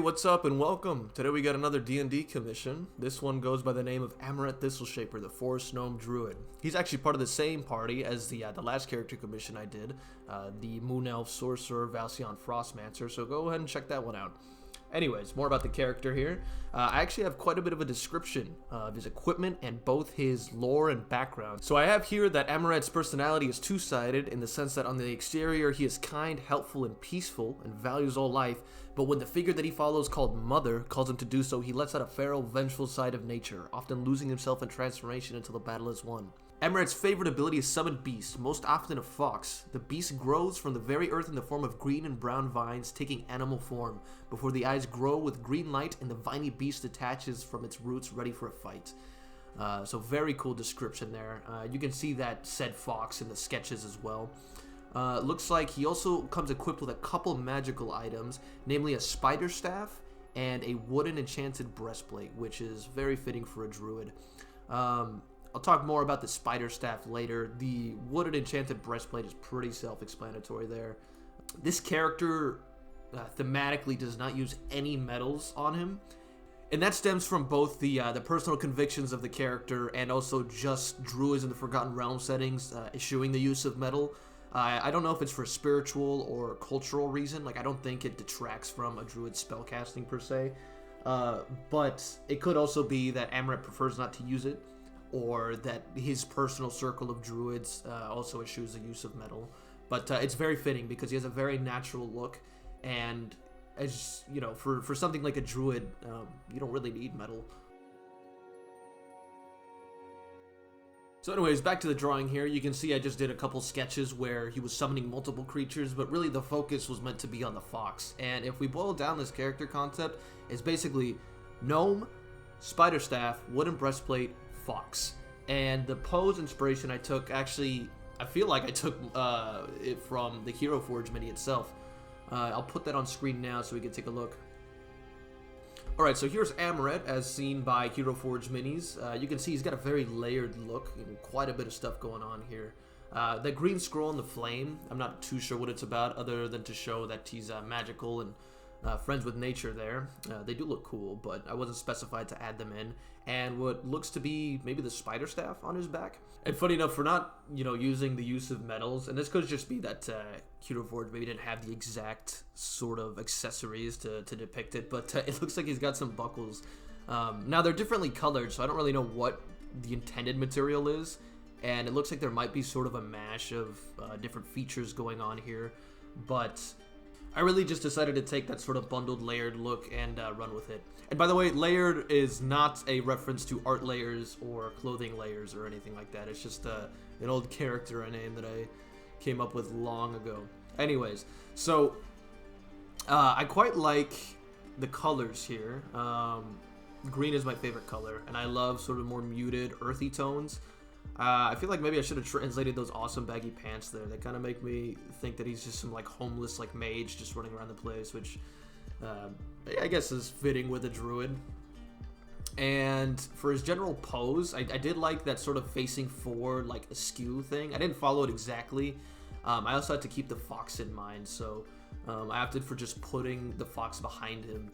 what's up and welcome. Today we got another D&D commission. This one goes by the name of Amaret Thistleshaper, the Forest Gnome Druid. He's actually part of the same party as the last character commission I did, the Moon Elf Sorcerer Valcion Frostmancer, so go ahead and check that one out. Anyways, more about the character here. I actually have quite a bit of a description of his equipment and both his lore and background. So I have here that Amaret's personality is two-sided in the sense that on the exterior he is kind, helpful, and peaceful and values all life, but when the figure that he follows called Mother calls him to do so, he lets out a feral, vengeful side of nature, often losing himself in transformation until the battle is won. Amaret's favorite ability is Summon Beast, most often a fox. The beast grows from the very earth in the form of green and brown vines, taking animal form. Before the eyes grow with green light and the viney beast detaches from its roots ready for a fight. So very cool description there. You can see that said fox in the sketches as well. Looks like he also comes equipped with a couple magical items, namely a spider staff and a wooden enchanted breastplate, which is very fitting for a druid. I'll talk more about the spider staff later. The wooden enchanted breastplate is pretty self-explanatory there. This character thematically does not use any metals on him, and that stems from both the personal convictions of the character and also just druids in the Forgotten Realm settings eschewing the use of metal. I don't know if it's for a spiritual or cultural reason. Like, I don't think it detracts from a druid spellcasting per se, but it could also be that Amaret prefers not to use it, or that his personal circle of druids also eschews the use of metal. But it's very fitting because he has a very natural look, and as you know, for something like a druid, you don't really need metal. So anyways, back to the drawing here. You can see I just did a couple sketches where he was summoning multiple creatures, but really the focus was meant to be on the fox. And if we boil down this character concept, it's basically gnome, spider staff, wooden breastplate, fox. And the pose inspiration I took, actually, I feel like I took it from the Hero Forge mini itself. I'll put that on screen now so we can take a look. Alright, so here's Amaret as seen by Hero Forge minis. You can see he's got a very layered look and quite a bit of stuff going on here. The green scroll and the flame, I'm not too sure what it's about other than to show that he's magical and friends with nature there. They do look cool, but I wasn't specified to add them in. And what looks to be maybe the spider staff on his back. And funny enough, for not, using the use of metals, and this could just be that Hero Forge maybe didn't have the exact sort of accessories to depict it, but it looks like he's got some buckles. Now they're differently colored, so I don't really know what the intended material is, and it looks like there might be sort of a mash of different features going on here, but I really just decided to take that sort of bundled layered look and run with it. And by the way, layered is not a reference to art layers or clothing layers or anything like that. It's just an old character name that I came up with long ago. Anyways, so I quite like the colors here. Green is my favorite color, and I love sort of more muted, earthy tones. I feel like maybe I should have translated those awesome baggy pants there. They kind of make me think that he's just some like homeless like mage just running around the place, which I guess is fitting with a druid. And for his general pose, I did like that sort of facing forward like askew thing. I didn't follow it exactly. I also had to keep the fox in mind, so I opted for just putting the fox behind him.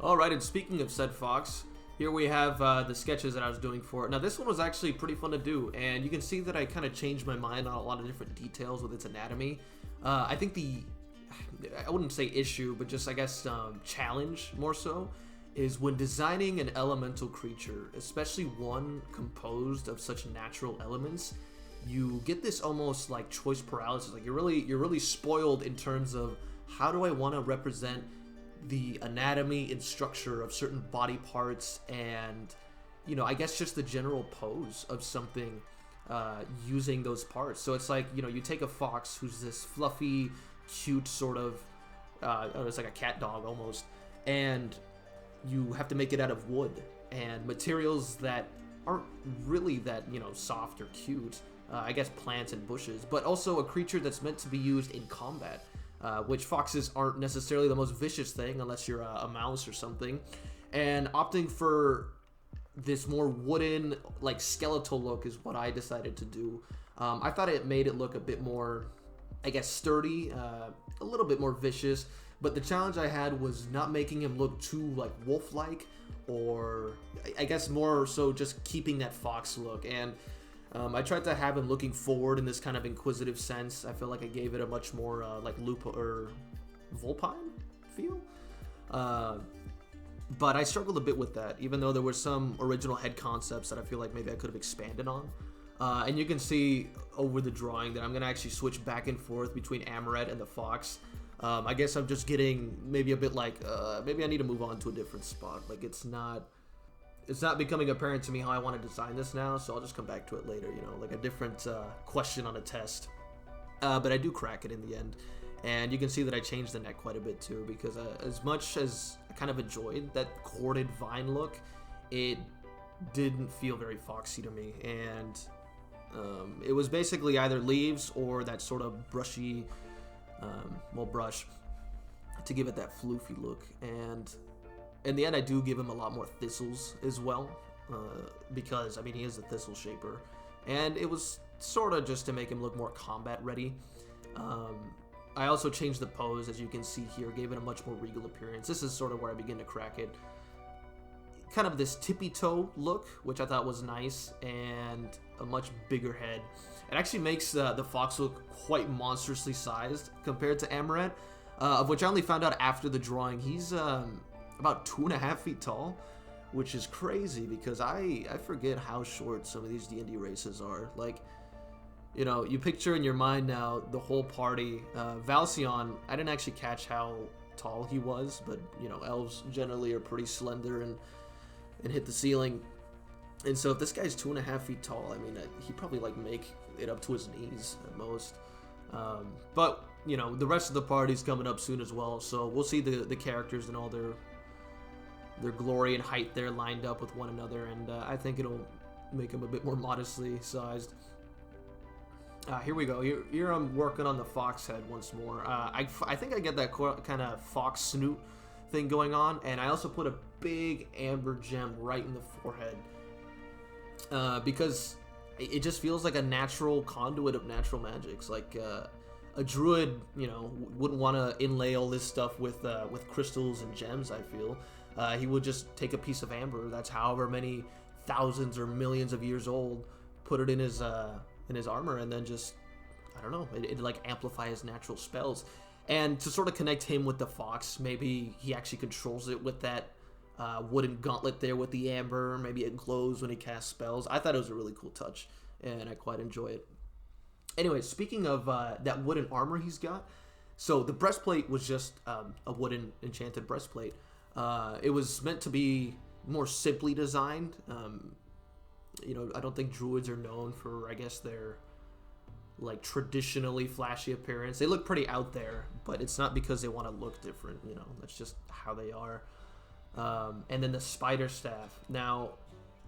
Alright, and speaking of said fox, here we have the sketches that I was doing for it. Now this one was actually pretty fun to do, and you can see that I kind of changed my mind on a lot of different details with its anatomy. I think I wouldn't say issue, but just I guess challenge more so, is when designing an elemental creature, especially one composed of such natural elements, you get this almost like choice paralysis. Like you're really spoiled in terms of how do I want to represent the anatomy and structure of certain body parts, and I guess just the general pose of something using those parts. So it's like, you take a fox who's this fluffy, cute sort of it's like a cat dog almost, and you have to make it out of wood and materials that aren't really that soft or cute. I guess plants and bushes, but also a creature that's meant to be used in combat. Which foxes aren't necessarily the most vicious thing unless you're a mouse or something, and opting for this more wooden, like skeletal look is what I decided to do. I thought it made it look a bit more, I guess, sturdy, a little bit more vicious, But the challenge I had was not making him look too like wolf-like, or I guess more so just keeping that fox look. And I tried to have him looking forward in this kind of inquisitive sense. I feel like I gave it a much more like Lupo or Vulpine feel. But I struggled a bit with that, even though there were some original head concepts that I feel like maybe I could have expanded on. And you can see over the drawing that I'm going to actually switch back and forth between Amaret and the fox. I guess I'm just getting maybe a bit like, maybe I need to move on to a different spot. Like, it's not becoming apparent to me how I want to design this now, so I'll just come back to it later, you know, like a different question on a test. But I do crack it in the end. And you can see that I changed the neck quite a bit too, because as much as I kind of enjoyed that corded vine look, it didn't feel very foxy to me. And it was basically either leaves or that sort of brushy, brush to give it that floofy look. And in the end, I do give him a lot more thistles as well, because, I mean, he is a thistle shaper. And it was sort of just to make him look more combat ready. I also changed the pose, as you can see here, gave it a much more regal appearance. This is sort of where I begin to crack it. Kind of this tippy-toe look, which I thought was nice, and a much bigger head. It actually makes the fox look quite monstrously sized compared to Amaret, of which I only found out after the drawing. He's about 2.5 feet tall, which is crazy because I forget how short some of these D&D races are. Like, you know, you picture in your mind now the whole party. Valcion, I didn't actually catch how tall he was, but, you know, elves generally are pretty slender and hit the ceiling. And so if this guy's 2.5 feet tall, I mean, he'd probably, like, make it up to his knees at most. But, you know, the rest of the party's coming up soon as well, so we'll see the characters and all their glory and height there lined up with one another, and I think it'll make them a bit more modestly sized. Here we go. Here I'm working on the fox head once more. I think I get that kind of fox snoot thing going on, and I also put a big amber gem right in the forehead, because it just feels like a natural conduit of natural magics. Like a druid, you know, wouldn't want to inlay all this stuff with crystals and gems. I feel he would just take a piece of amber that's however many thousands or millions of years old, put it in his armor, and then just, I don't know, it'd like amplify his natural spells. And to sort of connect him with the fox, maybe he actually controls it with that wooden gauntlet there with the amber. Maybe it glows when he casts spells. I thought it was a really cool touch, and I quite enjoy it. Anyway, speaking of that wooden armor he's got, so the breastplate was just a wooden enchanted breastplate. It was meant to be more simply designed. You know, I don't think druids are known for, I guess, their like traditionally flashy appearance. They look pretty out there, but it's not because they want to look different, you know, that's just how they are. And then the spider staff. Now,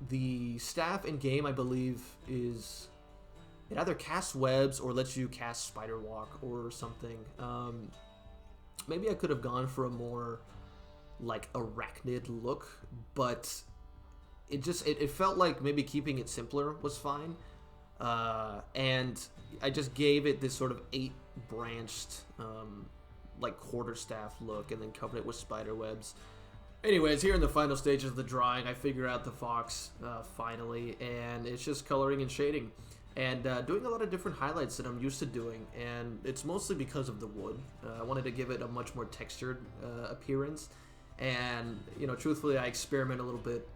the staff in game, I believe, it either casts webs or lets you cast spider walk or something. Maybe I could have gone for a more like arachnid look, but it felt like maybe keeping it simpler was fine. And I just gave it this sort of 8-branched like quarterstaff look, and then covered it with spider webs. Anyways, here in the final stages of the drawing, I figure out the fox finally, and it's just coloring and shading, and doing a lot of different highlights that I'm used to doing, and it's mostly because of the wood. I wanted to give it a much more textured appearance, and, you know, truthfully, I experiment a little bit,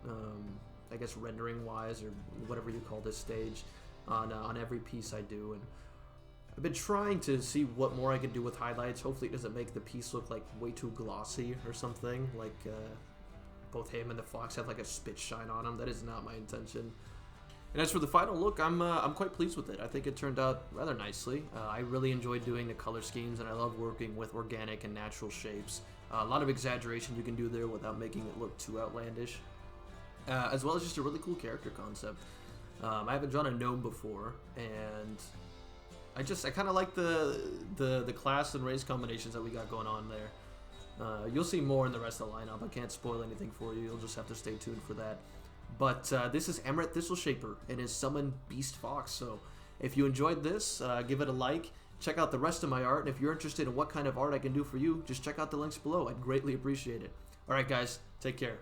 I guess rendering wise, or whatever you call this stage, on every piece I do, and I've been trying to see what more I can do with highlights. Hopefully it doesn't make the piece look like way too glossy or something, like both him and the fox have like a spit shine on them. That is not my intention. And as for the final look, I'm quite pleased with it. I think it turned out rather nicely. I really enjoyed doing the color schemes, and I love working with organic and natural shapes. A lot of exaggeration you can do there without making it look too outlandish, as well as just a really cool character concept. I haven't drawn a gnome before, and I kind of like the class and race combinations that we got going on there. You'll see more in the rest of the lineup. I can't spoil anything for you. You'll just have to stay tuned for that. But this is Amaret Thistleshaper and his summon Beast Fox. So if you enjoyed this, give it a like. check out the rest of my art, and if you're interested in what kind of art I can do for you, just check out the links below. I'd greatly appreciate it. Alright guys, take care.